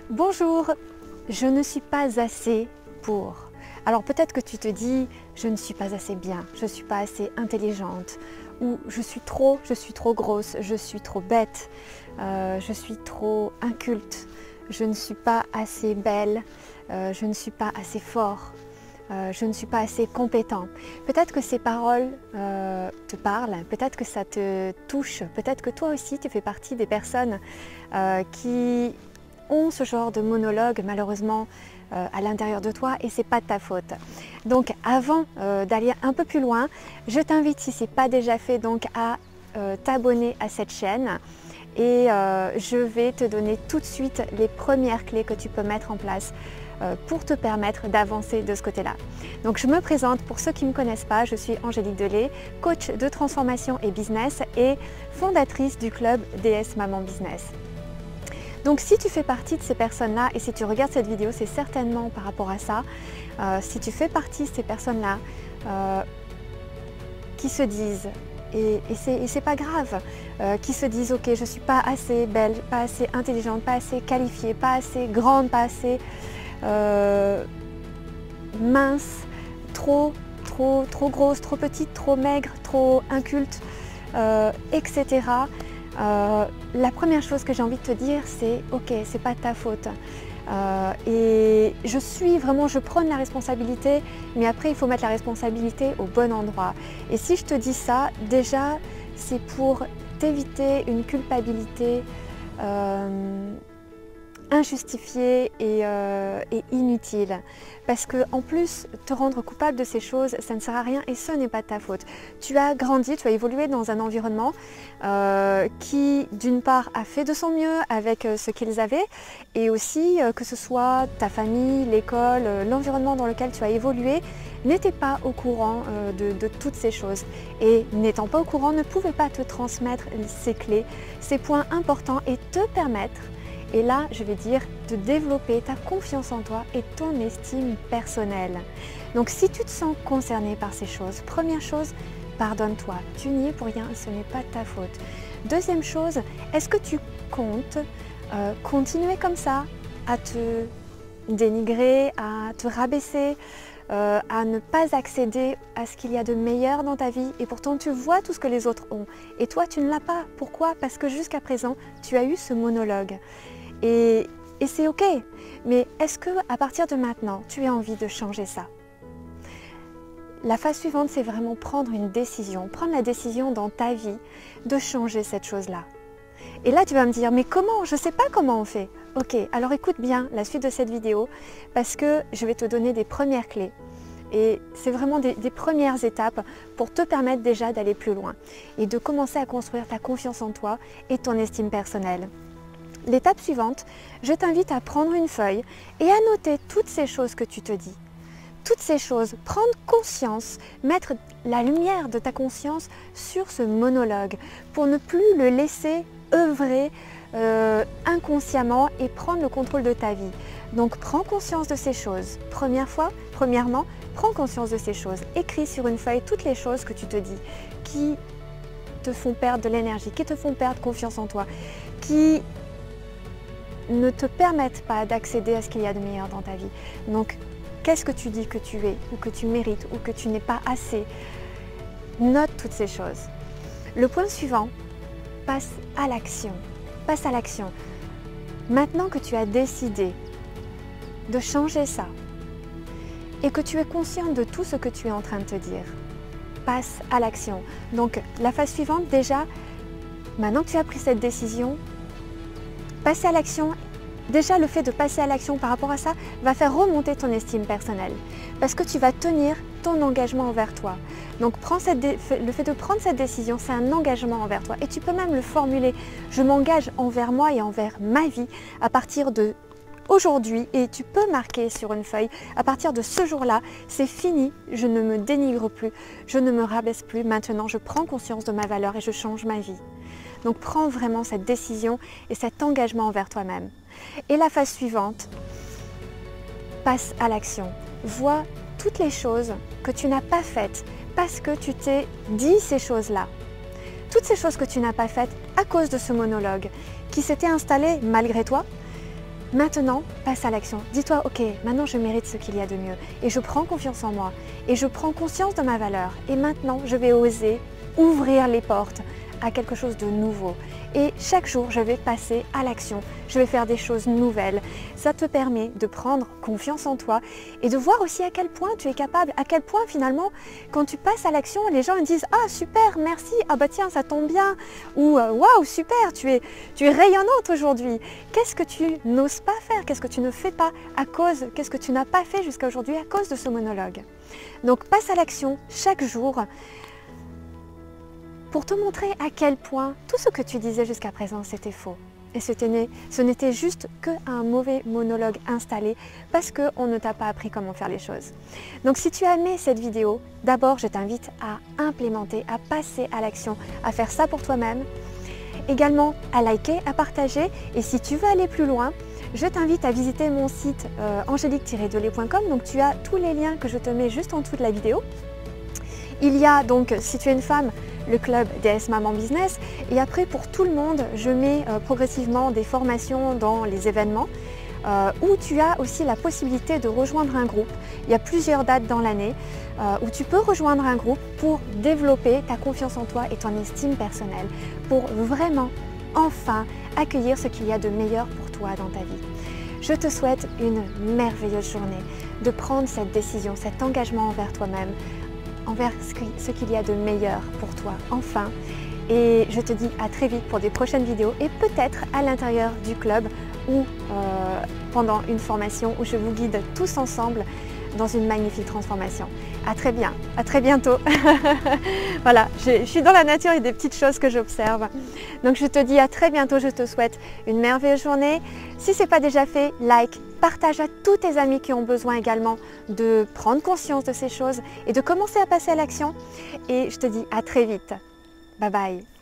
Bonjour, je ne suis pas assez pour. Alors peut-être que tu te dis, je ne suis pas assez bien, je ne suis pas assez intelligente, ou je suis trop grosse, je suis trop bête, je suis trop inculte, je ne suis pas assez belle, je ne suis pas assez fort, je ne suis pas assez compétent. Peut-être que ces paroles te parlent, peut-être que ça te touche, peut-être que toi aussi tu fais partie des personnes qui ont ce genre de monologue malheureusement à l'intérieur de toi et c'est pas de ta faute. Donc avant d'aller un peu plus loin, je t'invite, si ce n'est pas déjà fait, donc à t'abonner à cette chaîne et je vais te donner tout de suite les premières clés que tu peux mettre en place pour te permettre d'avancer de ce côté-là. Donc je me présente, pour ceux qui ne me connaissent pas, je suis Angélique Delay, coach de transformation et business et fondatrice du club DS Maman Business. Donc si tu fais partie de ces personnes-là et si tu regardes cette vidéo, c'est certainement par rapport à ça. Si tu fais partie de ces personnes-là qui se disent, et c'est pas grave, qui se disent ok, je ne suis pas assez belle, pas assez intelligente, pas assez qualifiée, pas assez grande, pas assez mince, trop grosse, trop petite, trop maigre, trop inculte, etc. La première chose que j'ai envie de te dire, c'est ok, c'est pas de ta faute. Et je prends la responsabilité, mais après il faut mettre la responsabilité au bon endroit. Et si je te dis ça, déjà c'est pour t'éviter une culpabilité injustifiée et inutile. Parce que en plus, te rendre coupable de ces choses, ça ne sert à rien et ce n'est pas de ta faute. Tu as grandi, tu as évolué dans un environnement qui, d'une part, a fait de son mieux avec ce qu'ils avaient et aussi que ce soit ta famille, l'école, l'environnement dans lequel tu as évolué, n'était pas au courant de toutes ces choses. Et n'étant pas au courant, ne pouvait pas te transmettre ces clés, ces points importants et te permettre, et là, je vais dire, de développer ta confiance en toi et ton estime personnelle. Donc si tu te sens concerné par ces choses, première chose, pardonne-toi. Tu n'y es pour rien, ce n'est pas de ta faute. Deuxième chose, est-ce que tu comptes continuer comme ça à te dénigrer, à te rabaisser, à ne pas accéder à ce qu'il y a de meilleur dans ta vie et pourtant tu vois tout ce que les autres ont et toi tu ne l'as pas. Pourquoi? Parce que jusqu'à présent tu as eu ce monologue et c'est ok, mais est-ce que à partir de maintenant tu as envie de changer ça? La phase suivante, c'est vraiment prendre une décision, prendre la décision dans ta vie de changer cette chose-là. Et là tu vas me dire, mais comment? Je ne sais pas comment on fait. Ok, alors écoute bien la suite de cette vidéo parce que je vais te donner des premières clés. Et c'est vraiment des premières étapes pour te permettre déjà d'aller plus loin et de commencer à construire ta confiance en toi et ton estime personnelle. L'étape suivante, je t'invite à prendre une feuille et à noter toutes ces choses que tu te dis. Toutes ces choses, prendre conscience, mettre la lumière de ta conscience sur ce monologue pour ne plus le laisser œuvrer inconsciemment et prendre le contrôle de ta vie. Donc prends conscience de ces choses. Premièrement, prends conscience de ces choses. Écris sur une feuille toutes les choses que tu te dis qui te font perdre de l'énergie, qui te font perdre confiance en toi, qui ne te permettent pas d'accéder à ce qu'il y a de meilleur dans ta vie. Donc, qu'est-ce que tu dis que tu es, ou que tu mérites, ou que tu n'es pas assez? Note toutes ces choses. Le point suivant, passe à l'action. Passe à l'action. Maintenant que tu as décidé de changer ça, et que tu es consciente de tout ce que tu es en train de te dire, passe à l'action. Donc, la phase suivante, déjà, maintenant que tu as pris cette décision, passer à l'action, déjà le fait de passer à l'action par rapport à ça va faire remonter ton estime personnelle parce que tu vas tenir ton engagement envers toi. Donc le fait de prendre cette décision, c'est un engagement envers toi et tu peux même le formuler. Je m'engage envers moi et envers ma vie à partir de aujourd'hui et tu peux marquer sur une feuille à partir de ce jour-là, c'est fini, je ne me dénigre plus, je ne me rabaisse plus, maintenant je prends conscience de ma valeur et je change ma vie. Donc prends vraiment cette décision et cet engagement envers toi-même. Et la phase suivante, passe à l'action. Vois toutes les choses que tu n'as pas faites parce que tu t'es dit ces choses-là. Toutes ces choses que tu n'as pas faites à cause de ce monologue qui s'était installé malgré toi, Maintenant, passe à l'action. Dis-toi, ok, maintenant je mérite ce qu'il y a de mieux et je prends confiance en moi et je prends conscience de ma valeur et maintenant je vais oser ouvrir les portes à quelque chose de nouveau. Et chaque jour, je vais passer à l'action. Je vais faire des choses nouvelles. Ça te permet de prendre confiance en toi et de voir aussi à quel point tu es capable, à quel point finalement, quand tu passes à l'action, les gens disent « Ah super, merci, ah bah tiens, ça tombe bien » ou « Waouh, super, tu es rayonnante aujourd'hui ». Qu'est-ce que tu n'oses pas faire? Qu'est-ce que tu ne fais pas à cause, qu'est-ce que tu n'as pas fait jusqu'à aujourd'hui à cause de ce monologue? Donc passe à l'action chaque jour pour te montrer à quel point tout ce que tu disais jusqu'à présent, c'était faux. Et ce n'était juste qu'un mauvais monologue installé parce qu'on ne t'a pas appris comment faire les choses. Donc si tu as aimé cette vidéo, d'abord je t'invite à implémenter, à passer à l'action, à faire ça pour toi-même. Également à liker, à partager et si tu veux aller plus loin, je t'invite à visiter mon site angélique-delay.com. Donc tu as tous les liens que je te mets juste en dessous de la vidéo. Il y a donc, si tu es une femme, le club DS Maman Business et après pour tout le monde, je mets progressivement des formations dans les événements où tu as aussi la possibilité de rejoindre un groupe. Il y a plusieurs dates dans l'année où tu peux rejoindre un groupe pour développer ta confiance en toi et ton estime personnelle, pour vraiment enfin accueillir ce qu'il y a de meilleur pour toi dans ta vie. Je te souhaite une merveilleuse journée, de prendre cette décision, cet engagement envers toi-même, envers ce qu'il y a de meilleur pour toi, enfin. Et je te dis à très vite pour des prochaines vidéos et peut-être à l'intérieur du club ou pendant une formation où je vous guide tous ensemble dans une magnifique transformation. À très bientôt. Voilà, je suis dans la nature et des petites choses que j'observe. Donc je te dis à très bientôt, je te souhaite une merveilleuse journée. Si ce n'est pas déjà fait, like, partage à tous tes amis qui ont besoin également de prendre conscience de ces choses et de commencer à passer à l'action. Et je te dis à très vite. Bye bye.